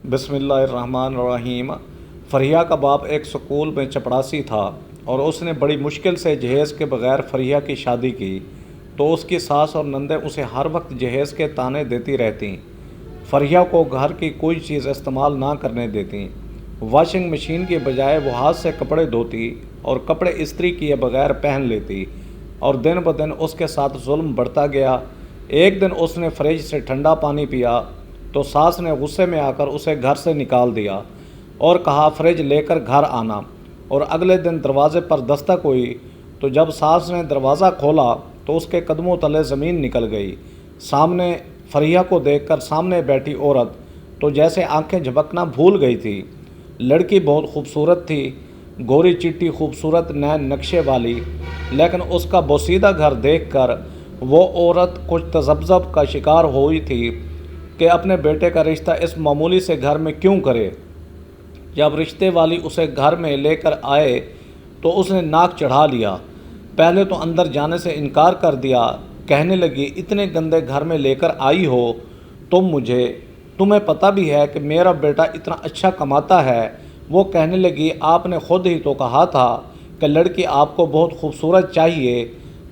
بسم اللہ الرحمن الرحیم۔ فریہ کا باپ ایک سکول میں چپڑاسی تھا اور اس نے بڑی مشکل سے جہیز کے بغیر فریہ کی شادی کی، تو اس کی ساس اور نندیں اسے ہر وقت جہیز کے طعنے دیتی رہتیں۔ فریہ کو گھر کی کوئی چیز استعمال نہ کرنے دیتیں۔ واشنگ مشین کی بجائے وہ ہاتھ سے کپڑے دھوتی اور کپڑے استری کیے بغیر پہن لیتی، اور دن بدن اس کے ساتھ ظلم بڑھتا گیا۔ ایک دن اس نے فریج سے ٹھنڈا پانی پیا تو ساس نے غصے میں آ کر اسے گھر سے نکال دیا اور کہا فریج لے کر گھر آنا، اور اگلے دن دروازے پر دستک ہوئی تو جب ساس نے دروازہ کھولا تو اس کے قدموں تلے زمین نکل گئی۔ سامنے فریہ کو دیکھ کر سامنے بیٹھی عورت تو جیسے آنکھیں جھپکنا بھول گئی تھی۔ لڑکی بہت خوبصورت تھی، گوری چٹی خوبصورت نین نقشے والی، لیکن اس کا بوسیدہ گھر دیکھ کر وہ عورت کچھ تذبذب کا شکار ہوئی تھی کہ اپنے بیٹے کا رشتہ اس معمولی سے گھر میں کیوں کرے۔ جب رشتے والی اسے گھر میں لے کر آئے تو اس نے ناک چڑھا لیا۔ پہلے تو اندر جانے سے انکار کر دیا، کہنے لگی اتنے گندے گھر میں لے کر آئی ہو تمہیں پتہ بھی ہے کہ میرا بیٹا اتنا اچھا کماتا ہے۔ وہ کہنے لگی آپ نے خود ہی تو کہا تھا کہ لڑکی آپ کو بہت خوبصورت چاہیے،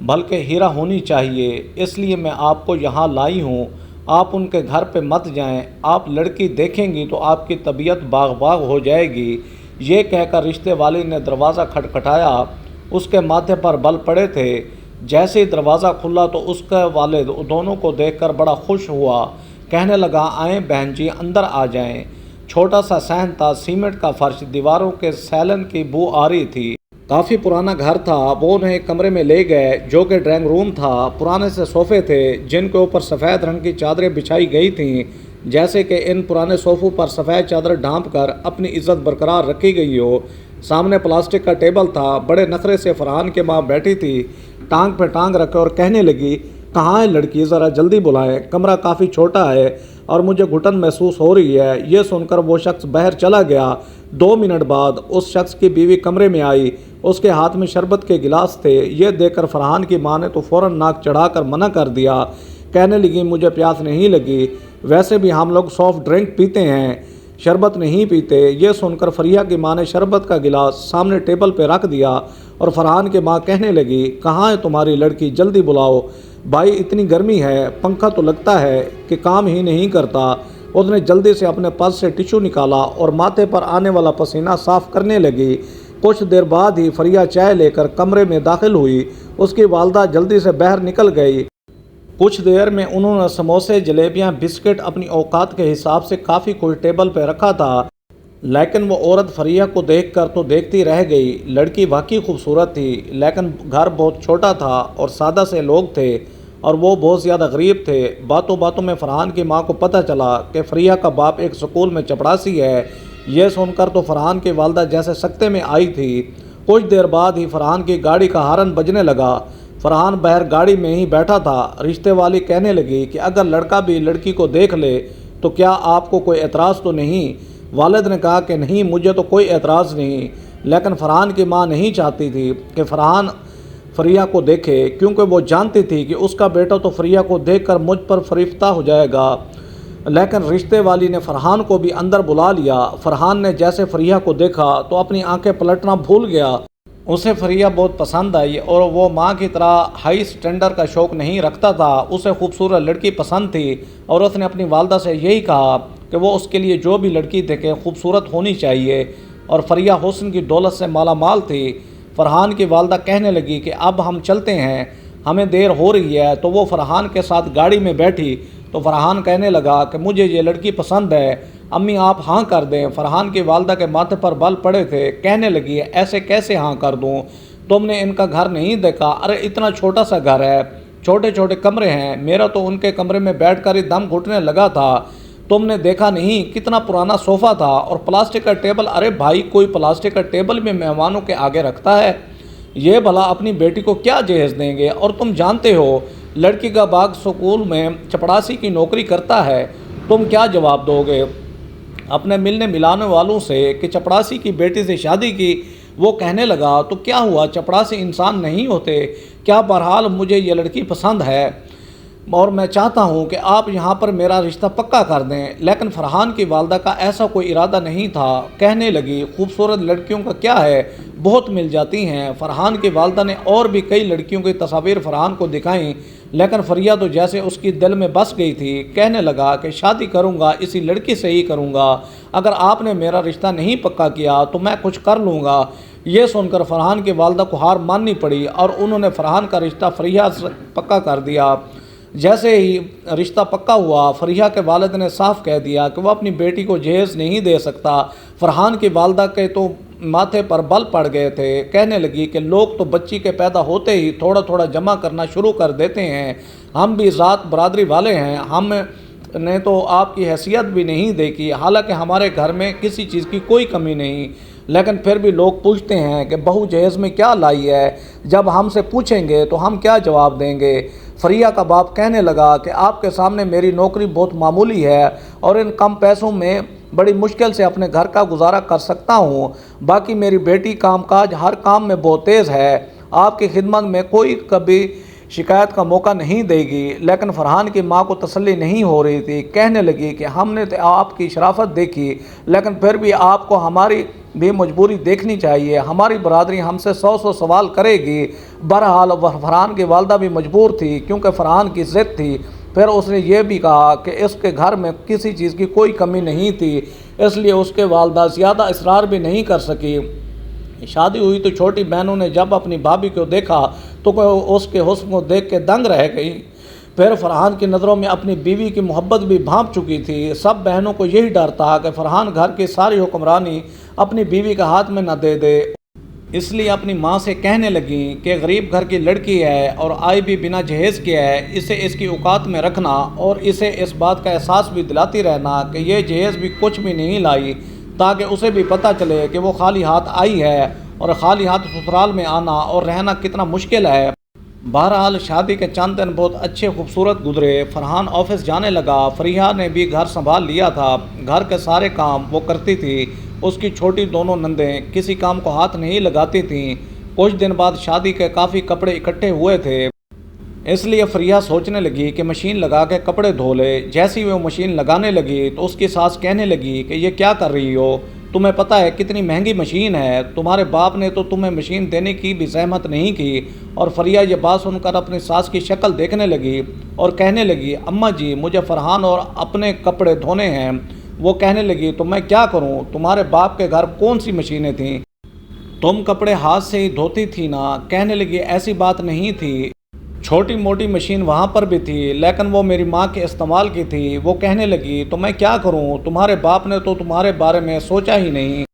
بلکہ ہیرا ہونی چاہیے، اس لیے میں آپ کو یہاں لائی ہوں۔ آپ ان کے گھر پہ مت جائیں، آپ لڑکی دیکھیں گی تو آپ کی طبیعت باغ باغ ہو جائے گی۔ یہ کہہ کر رشتے والی نے دروازہ کھٹکھٹایا۔ اس کے ماتھے پر بل پڑے تھے۔ جیسے ہی دروازہ کھلا تو اس کے والد دونوں کو دیکھ کر بڑا خوش ہوا، کہنے لگا آئیں بہن جی اندر آ جائیں۔ چھوٹا سا صحن تھا، سیمنٹ کا فرش، دیواروں کے سیلن کی بو آ رہی تھی۔ کافی پرانا گھر تھا۔ وہ انہیں ایک کمرے میں لے گئے جو کہ ڈرائنگ روم تھا۔ پرانے سے صوفے تھے جن کے اوپر سفید رنگ کی چادریں بچھائی گئی تھیں، جیسے کہ ان پرانے صوفوں پر سفید چادر ڈھانپ کر اپنی عزت برقرار رکھی گئی ہو۔ سامنے پلاسٹک کا ٹیبل تھا۔ بڑے نخرے سے فرحان کی ماں بیٹھی تھی، ٹانگ پہ ٹانگ رکھے، اور کہنے لگی کہاں ہے لڑکی، ذرا جلدی بلائیں، کمرہ کافی چھوٹا ہے اور مجھے گھٹن محسوس ہو رہی ہے۔ یہ سن کر وہ شخص باہر چلا گیا۔ 2 منٹ بعد اس شخص کی بیوی کمرے میں آئی۔ اس کے ہاتھ میں شربت کے گلاس تھے۔ یہ دیکھ کر فرحان کی ماں نے تو فوراً ناک چڑھا کر منع کر دیا، کہنے لگی مجھے پیاس نہیں لگی، ویسے بھی ہم لوگ سافٹ ڈرنک پیتے ہیں، شربت نہیں پیتے۔ یہ سن کر فریہ کی ماں نے شربت کا گلاس سامنے ٹیبل پہ رکھ دیا اور فرحان کی ماں کہنے لگی کہاں ہے تمہاری لڑکی، جلدی بلاؤ۔ بھائی اتنی گرمی ہے، پنکھا تو لگتا ہے کہ کام ہی نہیں کرتا۔ اس نے جلدی سے اپنے پرس سے ٹشو نکالا اور ماتھے پر آنے والا پسینہ صاف کرنے لگی۔ کچھ دیر بعد ہی فریہ چائے لے کر کمرے میں داخل ہوئی۔ اس کی والدہ جلدی سے باہر نکل گئی۔ کچھ دیر میں انہوں نے سموسے، جلیبیاں، بسکٹ اپنی اوقات کے حساب سے کافی کچھ ٹیبل پہ رکھا تھا، لیکن وہ عورت فریہ کو دیکھ کر تو دیکھتی رہ گئی۔ لڑکی واقعی خوبصورت تھی، لیکن گھر بہت چھوٹا تھا اور سادہ سے لوگ تھے اور وہ بہت زیادہ غریب تھے۔ باتوں باتوں میں فرحان کی ماں کو پتہ چلا کہ فریہ کا باپ ایک سکول میں چپڑاسی ہے۔ یہ سن کر تو فرحان کی والدہ جیسے سکتے میں آئی تھی۔ کچھ دیر بعد ہی فرحان کی گاڑی کا ہارن بجنے لگا۔ فرحان باہر گاڑی میں ہی بیٹھا تھا۔ رشتے والی کہنے لگی کہ اگر لڑکا بھی لڑکی کو دیکھ لے تو کیا آپ کو کوئی اعتراض تو نہیں؟ والد نے کہا کہ نہیں، مجھے تو کوئی اعتراض نہیں، لیکن فرحان کی ماں نہیں چاہتی تھی کہ فرحان فریہ کو دیکھے، کیونکہ وہ جانتی تھی کہ اس کا بیٹا تو فریہ کو دیکھ کر مجھ پر فریفتہ ہو جائے گا۔ لیکن رشتے والی نے فرحان کو بھی اندر بلا لیا۔ فرحان نے جیسے فریہ کو دیکھا تو اپنی آنکھیں پلٹنا بھول گیا۔ اسے فریہ بہت پسند آئی اور وہ ماں کی طرح ہائی سٹینڈرڈ کا شوق نہیں رکھتا تھا۔ اسے خوبصورت لڑکی پسند تھی اور اس نے اپنی والدہ سے یہی کہا کہ وہ اس کے لیے جو بھی لڑکی دیکھے خوبصورت ہونی چاہیے، اور فریہ حسن کی دولت سے مالا مال تھی۔ فرحان کی والدہ کہنے لگی کہ اب ہم چلتے ہیں، ہمیں دیر ہو رہی ہے، تو وہ فرحان کے ساتھ گاڑی میں بیٹھی تو فرحان کہنے لگا کہ مجھے یہ لڑکی پسند ہے، امی آپ ہاں کر دیں۔ فرحان کی والدہ کے ماتھے پر بل پڑے تھے، کہنے لگی ایسے کیسے ہاں کر دوں، تم نے ان کا گھر نہیں دیکھا؟ ارے اتنا چھوٹا سا گھر ہے، چھوٹے چھوٹے کمرے ہیں، میرا تو ان کے کمرے میں بیٹھ کر ہی دم گھٹنے لگا تھا۔ تم نے دیکھا نہیں کتنا پرانا صوفہ تھا اور پلاسٹک کا ٹیبل؟ ارے بھائی کوئی پلاسٹک کا ٹیبل بھی مہمانوں کے آگے رکھتا ہے؟ یہ بھلا اپنی بیٹی کو کیا جہیز دیں گے؟ اور تم جانتے ہو لڑکی کا باپ سکول میں چپڑاسی کی نوکری کرتا ہے، تم کیا جواب دو گے اپنے ملنے ملانے والوں سے کہ چپڑاسی کی بیٹی سے شادی کی؟ وہ کہنے لگا تو کیا ہوا، چپڑاسی انسان نہیں ہوتے کیا؟ بہرحال مجھے یہ لڑکی پسند ہے، اور میں چاہتا ہوں کہ آپ یہاں پر میرا رشتہ پکا کر دیں۔ لیکن فرحان کی والدہ کا ایسا کوئی ارادہ نہیں تھا۔ کہنے لگی خوبصورت لڑکیوں کا کیا ہے، بہت مل جاتی ہیں۔ فرحان کی والدہ نے اور بھی کئی لڑکیوں کی تصاویر فرحان کو دکھائیں، لیکن فریہ تو جیسے اس کی دل میں بس گئی تھی۔ کہنے لگا کہ شادی کروں گا اسی لڑکی سے ہی کروں گا، اگر آپ نے میرا رشتہ نہیں پکا کیا تو میں کچھ کر لوں گا۔ یہ سن کر فرحان کی والدہ کو ہار ماننی پڑی اور انہوں نے فرحان کا رشتہ فریہ سے پکا کر دیا۔ جیسے ہی رشتہ پکا ہوا، فریہ کے والد نے صاف کہہ دیا کہ وہ اپنی بیٹی کو جہیز نہیں دے سکتا۔ فرحان کی والدہ کے تو ماتھے پر بل پڑ گئے تھے۔ کہنے لگی کہ لوگ تو بچی کے پیدا ہوتے ہی تھوڑا تھوڑا جمع کرنا شروع کر دیتے ہیں، ہم بھی ذات برادری والے ہیں، ہم نے تو آپ کی حیثیت بھی نہیں دیکھی، حالانکہ ہمارے گھر میں کسی چیز کی کوئی کمی نہیں، لیکن پھر بھی لوگ پوچھتے ہیں کہ بہو جہیز میں کیا لائی ہے، جب ہم سے پوچھیں گے تو ہم کیا جواب دیں گے؟ فریہ کا باپ کہنے لگا کہ آپ کے سامنے میری نوکری بہت معمولی ہے اور ان کم پیسوں میں بڑی مشکل سے اپنے گھر کا گزارا کر سکتا ہوں، باقی میری بیٹی کام کاج ہر کام میں بہت تیز ہے، آپ کی خدمت میں کوئی کبھی شکایت کا موقع نہیں دے گی۔ لیکن فرحان کی ماں کو تسلی نہیں ہو رہی تھی۔ کہنے لگی کہ ہم نے تو آپ کی شرافت دیکھی، لیکن پھر بھی آپ کو ہماری بھی مجبوری دیکھنی چاہیے، ہماری برادری ہم سے 100 سوال کرے گی۔ بہرحال فرحان کی والدہ بھی مجبور تھی، کیونکہ فرحان کی ضد تھی۔ پھر اس نے یہ بھی کہا کہ اس کے گھر میں کسی چیز کی کوئی کمی نہیں تھی، اس لیے اس کے والدہ زیادہ اصرار بھی نہیں کر سکی۔ شادی ہوئی تو چھوٹی بہنوں نے جب اپنی بھابھی کو دیکھا تو اس کے حسن کو دیکھ کے دنگ رہ گئی۔ پھر فرحان کی نظروں میں اپنی بیوی کی محبت بھی بھانپ چکی تھی۔ سب بہنوں کو یہی ڈر تھا کہ فرحان گھر کی ساری حکمرانی اپنی بیوی کا ہاتھ میں نہ دے دے، اس لیے اپنی ماں سے کہنے لگیں کہ غریب گھر کی لڑکی ہے اور آئی بھی بنا جہیز کے ہے، اسے اس کی اوقات میں رکھنا اور اسے اس بات کا احساس بھی دلاتی رہنا کہ یہ جہیز بھی کچھ بھی نہیں لائی، تاکہ اسے بھی پتہ چلے کہ وہ خالی ہاتھ آئی ہے اور خالی ہاتھ سسرال میں آنا اور رہنا کتنا مشکل ہے۔ بہرحال شادی کے چند دن بہت اچھے خوبصورت گزرے۔ فرحان آفس جانے لگا، فریہ نے بھی گھر سنبھال لیا تھا، گھر کے سارے کام وہ کرتی تھی۔ اس کی چھوٹی دونوں نندیں کسی کام کو ہاتھ نہیں لگاتی تھیں۔ کچھ دن بعد شادی کے کافی کپڑے اکٹھے ہوئے تھے، اس لیے فریہ سوچنے لگی کہ مشین لگا کے کپڑے دھو لے۔ جیسی وہ مشین لگانے لگی تو اس کی ساس کہنے لگی کہ یہ کیا کر رہی ہو، تمہیں پتہ ہے کتنی مہنگی مشین ہے، تمہارے باپ نے تو تمہیں مشین دینے کی بھی زحمت نہیں کی۔ اور فریہ یہ بات سن کر اپنی ساس کی شکل دیکھنے لگی اور کہنے لگی اماں جی مجھے فرحان اور اپنے کپڑے دھونے ہیں۔ وہ کہنے لگی تو میں کیا کروں، تمہارے باپ کے گھر کون سی مشینیں تھیں، تم کپڑے ہاتھ سے ہی دھوتی تھی نا۔ کہنے لگی ایسی بات نہیں تھی، چھوٹی موٹی مشین وہاں پر بھی تھی، لیکن وہ میری ماں کے استعمال کی تھی۔ وہ کہنے لگی تو میں کیا کروں، تمہارے باپ نے تو تمہارے بارے میں سوچا ہی نہیں،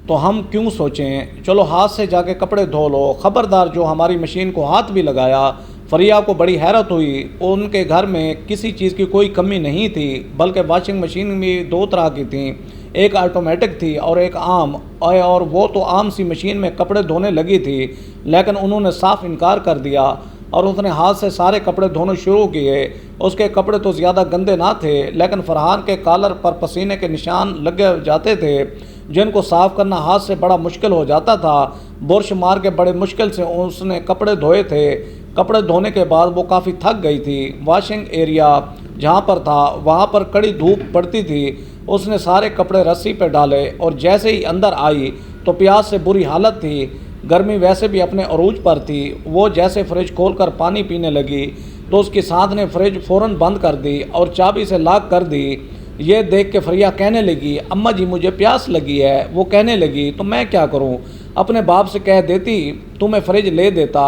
تو ہم کیوں سوچیں، چلو ہاتھ سے جا کے کپڑے دھو لو، خبردار جو ہماری مشین کو ہاتھ بھی لگایا۔ فریہ کو بڑی حیرت ہوئی، ان کے گھر میں کسی چیز کی کوئی کمی نہیں تھی، بلکہ واشنگ مشین بھی 2 طرح کی تھیں، ایک آٹومیٹک تھی اور ایک عام، اور وہ تو عام سی مشین میں کپڑے دھونے لگی تھی، لیکن انہوں نے صاف انکار کر دیا اور اس نے ہاتھ سے سارے کپڑے دھونے شروع کیے۔ اس کے کپڑے تو زیادہ گندے نہ تھے، لیکن فرحان کے کالر پر پسینے کے نشان لگے جاتے تھے، جن کو صاف کرنا ہاتھ سے بڑا مشکل ہو جاتا تھا۔ برش مار کے بڑے مشکل سے اس نے کپڑے دھوئے تھے۔ کپڑے دھونے کے بعد وہ کافی تھک گئی تھی۔ واشنگ ایریا جہاں پر تھا وہاں پر کڑی دھوپ پڑتی تھی۔ اس نے سارے کپڑے رسی پہ ڈالے اور جیسے ہی اندر آئی تو پیاس سے بری حالت تھی، گرمی ویسے بھی اپنے عروج پر تھی۔ وہ جیسے فریج کھول کر پانی پینے لگی تو اس کی ساتھ نے فریج فوراً بند کر دی اور چابی سے لاک کر دی۔ یہ دیکھ کے فریہ کہنے لگی اماں جی مجھے پیاس لگی ہے۔ وہ کہنے لگی تو میں کیا کروں، اپنے باپ سے کہہ دیتی تمہیں فریج لے دیتا۔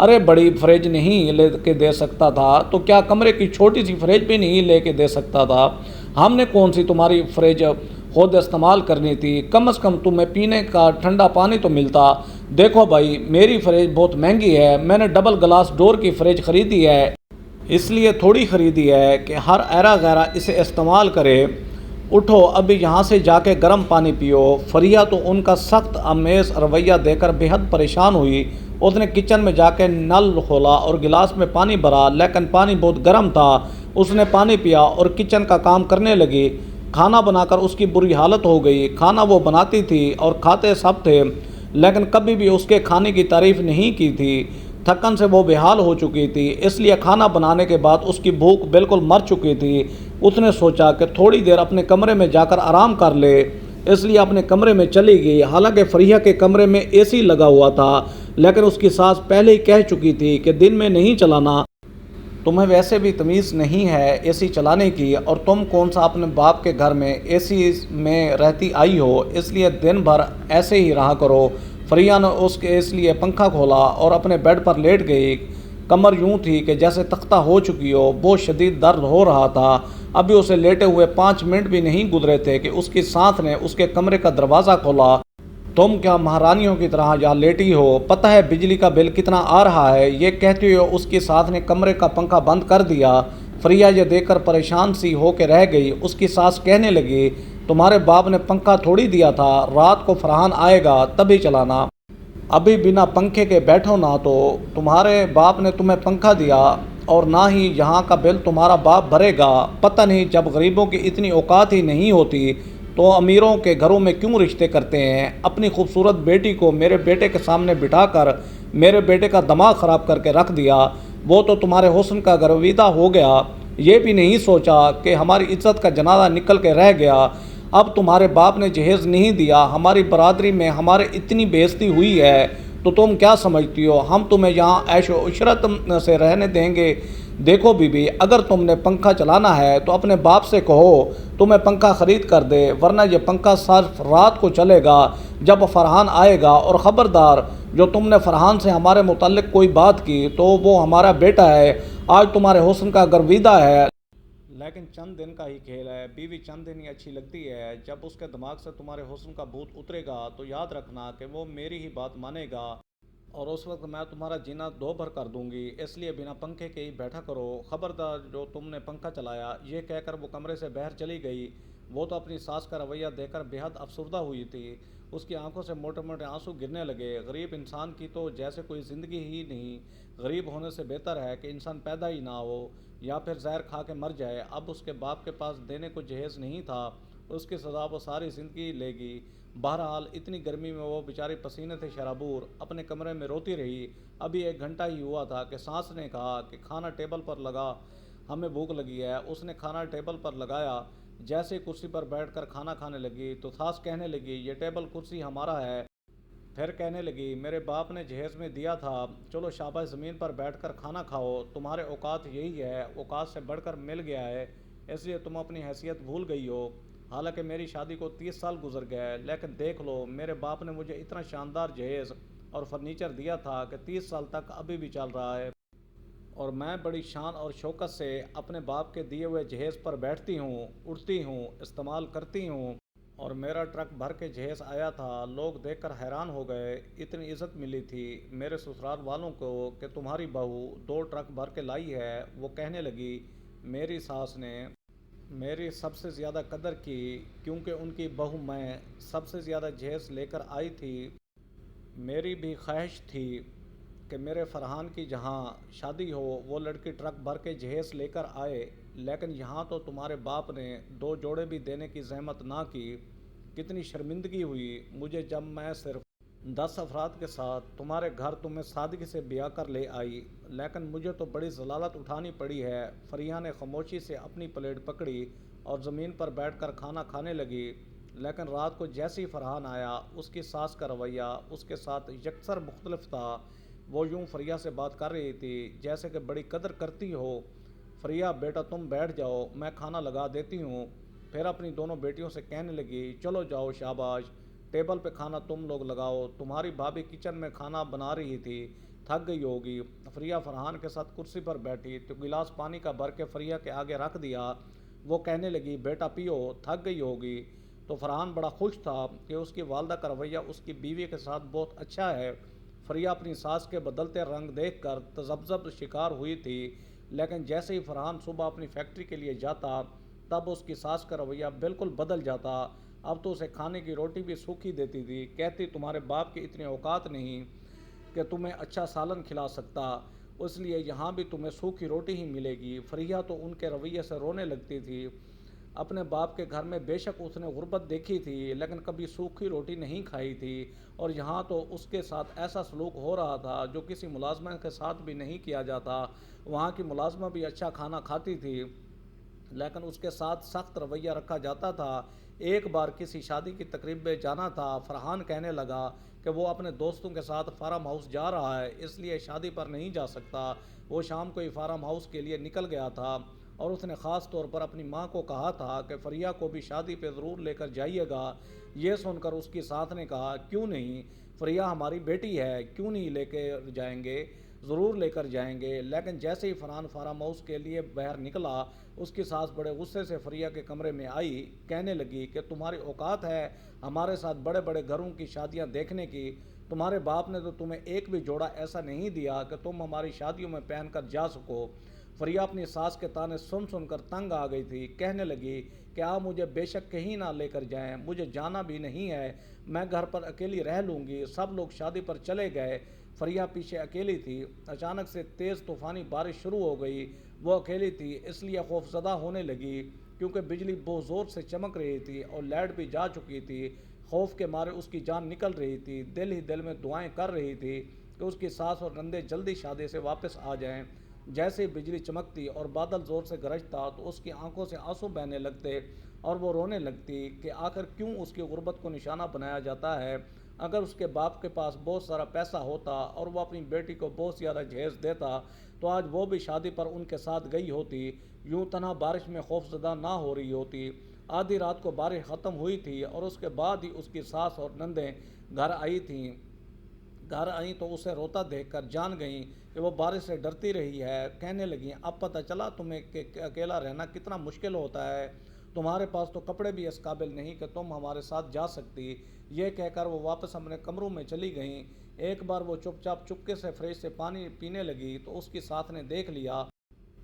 ارے بڑی فریج نہیں لے کے دے سکتا تھا تو کیا کمرے کی چھوٹی سی فریج بھی نہیں لے کے دے سکتا تھا، ہم نے کون سی تمہاری فریج خود استعمال کرنی تھی، کم از کم تمہیں پینے کا ٹھنڈا پانی تو ملتا۔ دیکھو بھائی میری فریج بہت مہنگی ہے، میں نے ڈبل گلاس ڈور کی فریج خریدی ہے، اس لیے تھوڑی خریدی ہے کہ ہر ایرا غیرہ اسے استعمال کرے، اٹھو ابھی یہاں سے جا کے گرم پانی پیو۔ فریہ تو ان کا سخت آمیز رویہ دیکھ کر بے حد پریشان ہوئی۔ اس نے کچن میں جا کے نل کھولا اور گلاس میں پانی بھرا، لیکن پانی بہت گرم تھا۔ اس نے پانی پیا اور کچن کا کام کرنے لگی۔ کھانا بنا کر اس کی بری حالت ہو گئی۔ کھانا وہ بناتی تھی اور کھاتے سب تھے، لیکن کبھی بھی اس کے کھانے کی تعریف نہیں کی تھی۔ تھکن سے وہ بےحال ہو چکی تھی، اس لیے کھانا بنانے کے بعد اس کی بھوک بالکل مر چکی تھی۔ اس نے سوچا کہ تھوڑی دیر اپنے کمرے میں جا کر آرام کر لے، اس لیے اپنے کمرے میں چلی گئی۔ حالانکہ فریحہ کے کمرے میں اے سی لگا ہوا تھا، لیکن اس کی ساس پہلے ہی کہہ چکی تھی کہ دن میں نہیں چلانا، تمہیں ویسے بھی تمیز نہیں ہے اے سی چلانے کی، اور تم کون سا اپنے باپ کے گھر میں اے سی میں رہتی آئی ہو، اس لیے دن بھر ایسے ہی رہا کرو۔ فریحہ نے اس لیے پنکھا کھولا اور اپنے بیڈ پر لیٹ گئی۔ کمر یوں تھی کہ جیسے تختہ ہو چکی ہو، بہت شدید درد ہو رہا تھا۔ ابھی اسے لیٹے ہوئے 5 منٹ بھی نہیں گزرے تھے کہ اس کی سانس نے اس کے کمرے کا دروازہ کھولا۔ تم کیا مہارانیوں کی طرح یہاں لیٹی ہو؟ پتہ ہے بجلی کا بل کتنا آ رہا ہے؟ یہ کہتے ہوئے اس کی ساس نے کمرے کا پنکھا بند کر دیا۔ فریحہ یہ دیکھ کر پریشان سی ہو کے رہ گئی۔ اس کی ساس کہنے لگی، تمہارے باپ نے پنکھا تھوڑی دیا تھا، رات کو فرحان آئے گا تبھی چلانا، ابھی بنا پنکھے کے بیٹھو نہ۔ تو تمہارے باپ نے تمہیں پنکھا دیا اور نہ ہی یہاں کا بل تمہارا باپ بھرے گا۔ پتہ نہیں جب غریبوں کی اتنی اوقات ہی نہیں ہوتی تو امیروں کے گھروں میں کیوں رشتے کرتے ہیں۔ اپنی خوبصورت بیٹی کو میرے بیٹے کے سامنے بٹھا کر میرے بیٹے کا دماغ خراب کر کے رکھ دیا۔ وہ تو تمہارے حسن کا گرویدہ ہو گیا، یہ بھی نہیں سوچا کہ ہماری عزت کا جنازہ نکل کے رہ گیا۔ اب تمہارے باپ نے جہیز نہیں دیا، ہماری برادری میں ہمارے اتنی بے عزتی ہوئی ہے تو تم کیا سمجھتی ہو ہم تمہیں یہاں عیش و عشرت سے رہنے دیں گے؟ دیکھو بی بی، اگر تم نے پنکھا چلانا ہے تو اپنے باپ سے کہو تمہیں پنکھا خرید کر دے، ورنہ یہ پنکھا صرف رات کو چلے گا جب فرحان آئے گا۔ اور خبردار، جو تم نے فرحان سے ہمارے متعلق کوئی بات کی تو وہ ہمارا بیٹا ہے، آج تمہارے حسن کا گرویدہ ہے، لیکن چند دن کا ہی کھیل ہے۔ بیوی چند دن ہی اچھی لگتی ہے، جب اس کے دماغ سے تمہارے حسن کا بھوت اترے گا تو یاد رکھنا کہ وہ میری ہی بات مانے گا، اور اس وقت میں تمہارا جینا دو بھر کر دوں گی، اس لیے بنا پنکھے کے ہی بیٹھا کرو۔ خبردار، جو تم نے پنکھا چلایا۔ یہ کہہ کر وہ کمرے سے باہر چلی گئی۔ وہ تو اپنی ساس کا رویہ دیکھ کر بے حد افسردہ ہوئی تھی۔ اس کی آنکھوں سے موٹے موٹے آنسو گرنے لگے۔ غریب انسان کی تو جیسے کوئی زندگی ہی نہیں۔ غریب ہونے سے بہتر ہے کہ انسان پیدا ہی نہ ہو یا پھر زہر کھا کے مر جائے۔ اب اس کے باپ کے پاس دینے کو جہیز نہیں تھا، اس کی سزا وہ ساری زندگی لے گی۔ بہرحال اتنی گرمی میں وہ بیچاری پسینے سے شرابور اپنے کمرے میں روتی رہی۔ ابھی 1 گھنٹہ ہی ہوا تھا کہ ساس نے کہا کہ کھانا ٹیبل پر لگا، ہمیں بھوک لگی ہے۔ اس نے کھانا ٹیبل پر لگایا۔ جیسے کرسی پر بیٹھ کر کھانا کھانے لگی تو ساس کہنے لگی، یہ ٹیبل کرسی ہمارا ہے۔ پھر کہنے لگی، میرے باپ نے جہیز میں دیا تھا، چلو شاباش زمین پر بیٹھ کر کھانا کھاؤ، تمہارے اوقات یہی ہے، اوقات سے بڑھ کر مل گیا ہے، اس لیے تم اپنی حیثیت بھول گئی ہو۔ حالانکہ میری شادی کو 30 سال گزر گئے، لیکن دیکھ لو میرے باپ نے مجھے اتنا شاندار جہیز اور فرنیچر دیا تھا کہ 30 سال تک ابھی بھی چل رہا ہے، اور میں بڑی شان اور شوکت سے اپنے باپ کے دیے ہوئے جہیز پر بیٹھتی ہوں، اٹھتی ہوں، استعمال کرتی ہوں، اور میرا ٹرک بھر کے جہیز آیا تھا۔ لوگ دیکھ کر حیران ہو گئے، اتنی عزت ملی تھی میرے سسرال والوں کو کہ تمہاری بہو 2 ٹرک بھر کے لائی ہے۔ وہ کہنے لگی، میری ساس نے میری سب سے زیادہ قدر کی، کیونکہ ان کی بہو میں سب سے زیادہ جہیز لے کر آئی تھی۔ میری بھی خواہش تھی کہ میرے فرحان کی جہاں شادی ہو وہ لڑکی ٹرک بھر کے جہیز لے کر آئے، لیکن یہاں تو تمہارے باپ نے 2 جوڑے بھی دینے کی زحمت نہ کی۔ کتنی شرمندگی ہوئی مجھے جب میں صرف 10 افراد کے ساتھ تمہارے گھر تمہیں سادگی سے بیاہ کر لے آئی، لیکن مجھے تو بڑی ضلالت اٹھانی پڑی ہے۔ فریحہ نے خاموشی سے اپنی پلیٹ پکڑی اور زمین پر بیٹھ کر کھانا کھانے لگی، لیکن رات کو جیسے ہی فرحان آیا اس کی ساس کا رویہ اس کے ساتھ یکسر مختلف تھا۔ وہ یوں فریحہ سے بات کر رہی تھی جیسے کہ بڑی قدر کرتی ہو۔ فریحہ، بیٹا تم بیٹھ جاؤ، میں کھانا لگا دیتی ہوں۔ پھر اپنی دونوں بیٹیوں سے کہنے لگی، چلو جاؤ شاباش، ٹیبل پہ کھانا تم لوگ لگاؤ، تمہاری بھابھی کچن میں کھانا بنا رہی تھی، تھک گئی ہوگی۔ فریحہ فرحان کے ساتھ کرسی پر بیٹھی تو گلاس پانی کا بھر کے فریحہ کے آگے رکھ دیا۔ وہ کہنے لگی، بیٹا پیو، تھک گئی ہوگی۔ تو فرحان بڑا خوش تھا کہ اس کی والدہ کا رویہ اس کی بیوی کے ساتھ بہت اچھا ہے۔ فریحہ اپنی ساس کے بدلتے رنگ دیکھ کر تذبذب شکار ہوئی تھی، لیکن جیسے ہی فرحان صبح اپنی فیکٹری کے لیے جاتا تب اس کی ساس کا رویہ بالکل بدل جاتا۔ اب تو اسے کھانے کی روٹی بھی سوکھی دیتی تھی، کہتی تمہارے باپ کی اتنے اوقات نہیں کہ تمہیں اچھا سالن کھلا سکتا، اس لیے یہاں بھی تمہیں سوکھی روٹی ہی ملے گی۔ فریحہ تو ان کے رویے سے رونے لگتی تھی۔ اپنے باپ کے گھر میں بے شک اس نے غربت دیکھی تھی لیکن کبھی سوکھی روٹی نہیں کھائی تھی، اور یہاں تو اس کے ساتھ ایسا سلوک ہو رہا تھا جو کسی ملازمہ کے ساتھ بھی نہیں کیا جاتا۔ وہاں کی ملازمہ بھی اچھا کھانا کھاتی تھی لیکن اس کے ساتھ سخت رویہ رکھا جاتا تھا۔ ایک بار کسی شادی کی تقریب میں جانا تھا، فرحان کہنے لگا کہ وہ اپنے دوستوں کے ساتھ فارم ہاؤس جا رہا ہے، اس لیے شادی پر نہیں جا سکتا۔ وہ شام کو ہی فارم ہاؤس کے لیے نکل گیا تھا اور اس نے خاص طور پر اپنی ماں کو کہا تھا کہ فریہ کو بھی شادی پہ ضرور لے کر جائیے گا۔ یہ سن کر اس کی ساتھ نے کہا، کیوں نہیں، فریہ ہماری بیٹی ہے، کیوں نہیں لے کے جائیں گے، ضرور لے کر جائیں گے۔ لیکن جیسے ہی فرحان فارم ہاؤس کے لیے باہر نکلا، اس کی ساس بڑے غصے سے فریہ کے کمرے میں آئی، کہنے لگی کہ تمہاری اوقات ہے ہمارے ساتھ بڑے بڑے گھروں کی شادیاں دیکھنے کی؟ تمہارے باپ نے تو تمہیں ایک بھی جوڑا ایسا نہیں دیا کہ تم ہماری شادیوں میں پہن کر جا سکو۔ فریہ اپنی ساس کے طعنے سن سن کر تنگ آ گئی تھی، کہنے لگی کہ آپ مجھے بے شک کہیں نہ لے کر جائیں، مجھے جانا بھی نہیں ہے، میں گھر پر اکیلی رہ لوں گی۔ سب لوگ شادی پر چلے گئے، فریہ پیچھے اکیلی تھی۔ اچانک سے تیز طوفانی بارش شروع ہو گئی، وہ اکیلی تھی اس لیے خوفزدہ ہونے لگی کیونکہ بجلی بہت زور سے چمک رہی تھی اور لائٹ بھی جا چکی تھی۔ خوف کے مارے اس کی جان نکل رہی تھی، دل ہی دل میں دعائیں کر رہی تھی کہ اس کی ساس اور نندے جلدی شادی سے واپس آ جائیں۔ جیسے ہی بجلی چمکتی اور بادل زور سے گرجتا تو اس کی آنکھوں سے آنسو بہنے لگتے اور وہ رونے لگتی کہ آخر کیوں اس کی غربت کو نشانہ بنایا جاتا ہے۔ اگر اس کے باپ کے پاس بہت سارا پیسہ ہوتا اور وہ اپنی بیٹی کو بہت زیادہ جہیز دیتا تو آج وہ بھی شادی پر ان کے ساتھ گئی ہوتی، یوں تنہا بارش میں خوفزدہ نہ ہو رہی ہوتی۔ آدھی رات کو بارش ختم ہوئی تھی اور اس کے بعد ہی اس کی ساس اور نندیں گھر آئی تھیں۔ گھر آئیں تو اسے روتا دیکھ کر جان گئیں کہ وہ بارش سے ڈرتی رہی ہے۔ کہنے لگیں، اب پتہ چلا تمہیں کہ اکیلا رہنا کتنا مشکل ہوتا ہے، تمہارے پاس تو کپڑے بھی اس قابل نہیں کہ تم ہمارے ساتھ جا سکتی۔ یہ کہہ کر وہ واپس اپنے کمروں میں چلی گئیں۔ ایک بار وہ چپ چاپ چپکے سے فریج سے پانی پینے لگی تو اس کی ساتھ نے دیکھ لیا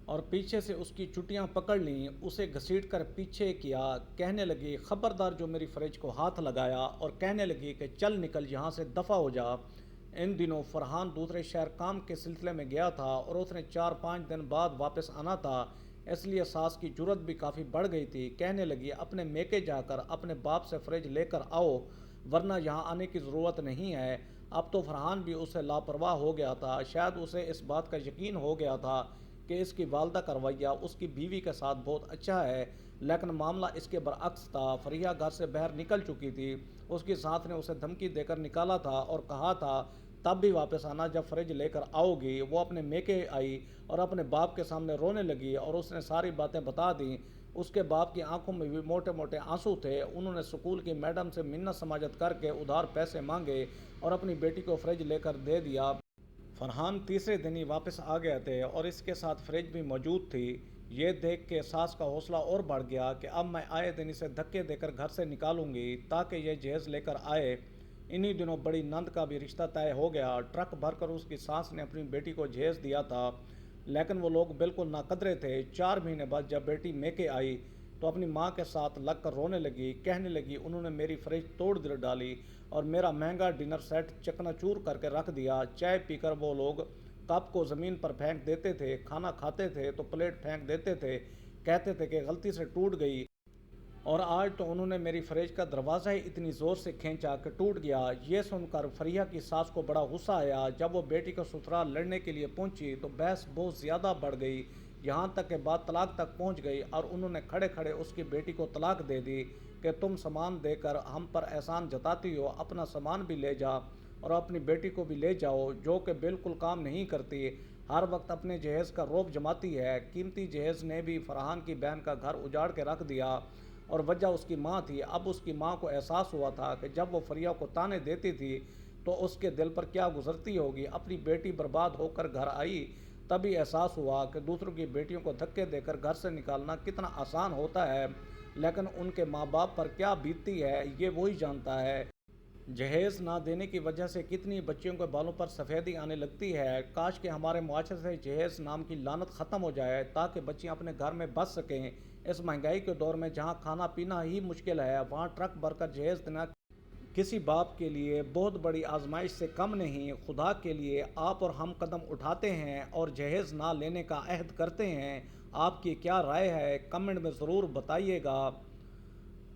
اور پیچھے سے اس کی چٹیاں پکڑ لیں، اسے گھسیٹ کر پیچھے کیا، کہنے لگی، خبردار جو میری فریج کو ہاتھ لگایا، اور کہنے لگی کہ چل نکل یہاں سے، دفع ہو جا۔ ان دنوں فرحان دوسرے شہر کام کے سلسلے میں گیا تھا اور اس نے 4-5 دن بعد واپس آنا تھا، اس لیے ساس کی جرت بھی کافی بڑھ گئی تھی۔ کہنے لگی، اپنے میکے جا کر اپنے باپ سے فریج لے کر آؤ ورنہ یہاں آنے کی ضرورت نہیں ہے۔ اب تو فرحان بھی اس سے لاپرواہ ہو گیا تھا، شاید اسے اس بات کا یقین ہو گیا تھا کہ اس کی والدہ کا رویہ اس کی بیوی کے ساتھ بہت اچھا ہے، لیکن معاملہ اس کے برعکس تھا۔ فریہ گھر سے باہر نکل چکی تھی، اس کی ساتھ نے اسے دھمکی دے کر نکالا تھا اور کہا تھا تب بھی واپس آنا جب فریج لے کر آؤ گی۔ وہ اپنے میکے آئی اور اپنے باپ کے سامنے رونے لگی اور اس نے ساری باتیں بتا دیں۔ اس کے باپ کی آنکھوں میں بھی موٹے موٹے آنسو تھے۔ انہوں نے سکول کی میڈم سے منت سماجت کر کے ادھار پیسے مانگے اور اپنی بیٹی کو فریج لے کر دے دیا۔ فرحان تیسرے دن ہی واپس آ گئے تھے اور اس کے ساتھ فریج بھی موجود تھی۔ یہ دیکھ کے ساس کا حوصلہ اور بڑھ گیا کہ اب میں آئے دن اسے دھکے دے کر گھر سے نکالوں گی تاکہ یہ جہیز لے کر آئے۔ انہی دنوں بڑی نند کا بھی رشتہ طے ہو گیا۔ ٹرک بھر کر اس کی ساس نے اپنی بیٹی کو جہیز دیا تھا لیکن وہ لوگ بالکل ناقدرے تھے۔ 4 مہینے بعد جب بیٹی میکے آئی تو اپنی ماں کے ساتھ لگ کر رونے لگی، کہنے لگی، انہوں نے میری فریج توڑ ڈالی اور میرا مہنگا ڈنر سیٹ چکنا چور کر کے رکھ دیا۔ چائے پی کر وہ لوگ کپ کو زمین پر پھینک دیتے تھے، کھانا کھاتے تھے تو پلیٹ پھینک دیتے تھے، کہتے تھے کہ غلطی سے ٹوٹ گئی، اور آج تو انہوں نے میری فریج کا دروازہ ہی اتنی زور سے کھینچا کہ ٹوٹ گیا۔ یہ سن کر فریہ کی ساس کو بڑا غصہ آیا۔ جب وہ بیٹی کو سسرال لڑنے کے لیے پہنچی تو بحث بہت زیادہ بڑھ گئی، یہاں تک کہ بات طلاق تک پہنچ گئی اور انہوں نے کھڑے کھڑے اس کی بیٹی کو طلاق دے دی کہ تم سامان دے کر ہم پر احسان جتاتی ہو، اپنا سامان بھی لے جا اور اپنی بیٹی کو بھی لے جاؤ، جو کہ بالکل کام نہیں کرتی، ہر وقت اپنے جہیز کا رعب جماتی ہے۔ قیمتی جہیز نے بھی فرحان کی بہن کا گھر اجاڑ کے رکھ دیا اور وجہ اس کی ماں تھی۔ اب اس کی ماں کو احساس ہوا تھا کہ جب وہ فریہ کو طعنے دیتی تھی تو اس کے دل پر کیا گزرتی ہوگی۔ اپنی بیٹی برباد ہو کر گھر آئی تبھی احساس ہوا کہ دوسروں کی بیٹیوں کو دھکے دے کر گھر سے نکالنا کتنا آسان ہوتا ہے، لیکن ان کے ماں باپ پر کیا بیتتی ہے یہ وہی جانتا ہے۔ جہیز نہ دینے کی وجہ سے کتنی بچیوں کے بالوں پر سفیدی آنے لگتی ہے۔ کاش کہ ہمارے معاشرے سے جہیز نام کی لعنت ختم ہو جائے تاکہ بچیاں اپنے گھر میں بس سکیں۔ اس مہنگائی کے دور میں جہاں کھانا پینا ہی مشکل ہے وہاں ٹرک بھر کر جہیز دینا کسی باپ کے لیے بہت بڑی آزمائش سے کم نہیں۔ خدا کے لیے آپ اور ہم قدم اٹھاتے ہیں اور جہیز نہ لینے کا عہد کرتے ہیں۔ آپ کی کیا رائے ہے؟ کمنٹ میں ضرور بتائیے گا۔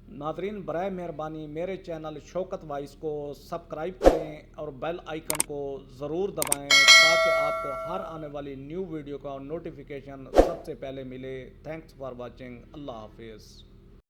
ناظرین، برائے مہربانی میرے چینل شوکت وائس کو سبسکرائب کریں اور بیل آئیکن کو ضرور دبائیں تاکہ آپ کو ہر آنے والی نیو ویڈیو کا نوٹیفیکیشن سب سے پہلے ملے۔ Thanks for watching. اللہ حافظ۔